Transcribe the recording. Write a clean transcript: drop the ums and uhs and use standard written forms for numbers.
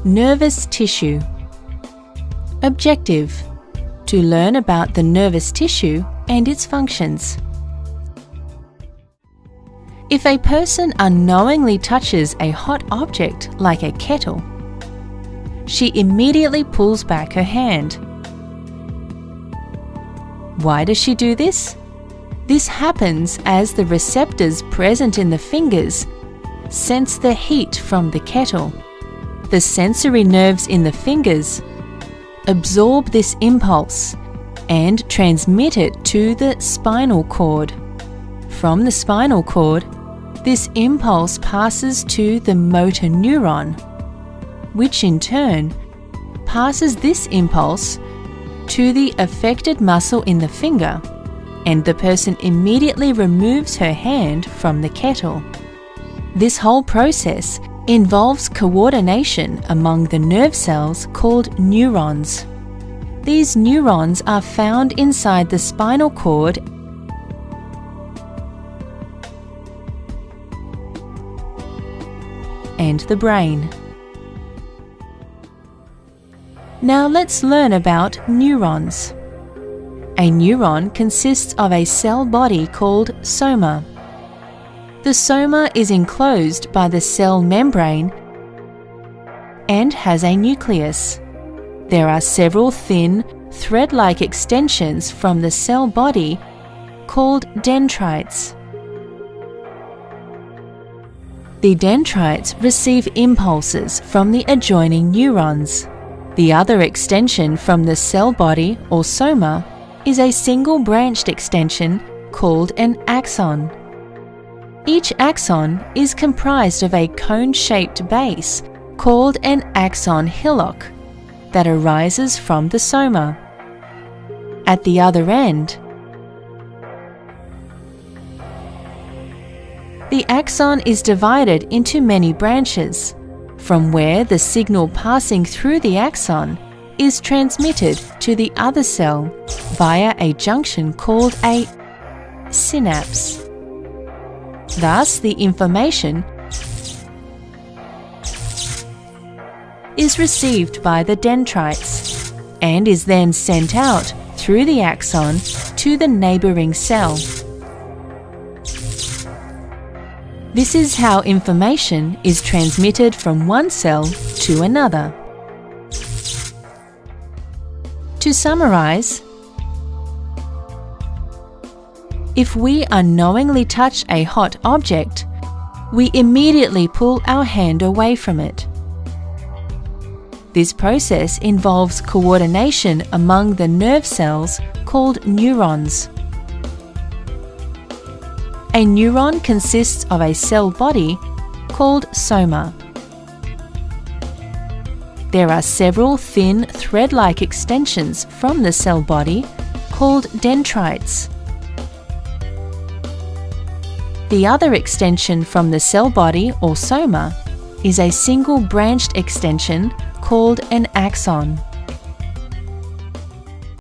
Nervous tissue. Objective: to learn about the nervous tissue and its functions. If a person unknowingly touches a hot object like a kettle, she immediately pulls back her hand. Why does she do this? This happens as the receptors present in the fingers sense the heat from the kettle. The sensory nerves in the fingers absorb this impulse and transmit it to the spinal cord. From the spinal cord, this impulse passes to the motor neuron, which in turn passes this impulse to the affected muscle in the finger, and the person immediately removes her hand from the kettle. This whole process involves coordination among the nerve cells called neurons. These neurons are found inside the spinal cord and the brain. Now let's learn about neurons. A neuron consists of a cell body called soma. The soma is enclosed by the cell membrane and has a nucleus. There are several thin, thread-like extensions from the cell body called dendrites. The dendrites receive impulses from the adjoining neurons. The other extension from the cell body or soma is a single-branched extension called an axon. Each axon is comprised of a cone-shaped base called an axon hillock that arises from the soma. At the other end, the axon is divided into many branches, from where the signal passing through the axon is transmitted to the other cell via a junction called a synapse. Thus, the information is received by the dendrites and is then sent out through the axon to the neighboring cell. This is how information is transmitted from one cell to another. To summarize, if we unknowingly touch a hot object, we immediately pull our hand away from it. This process involves coordination among the nerve cells called neurons. A neuron consists of a cell body called soma. There are several thin, thread-like extensions from the cell body called dendrites. The other extension from the cell body or soma is a single-branched extension called an axon.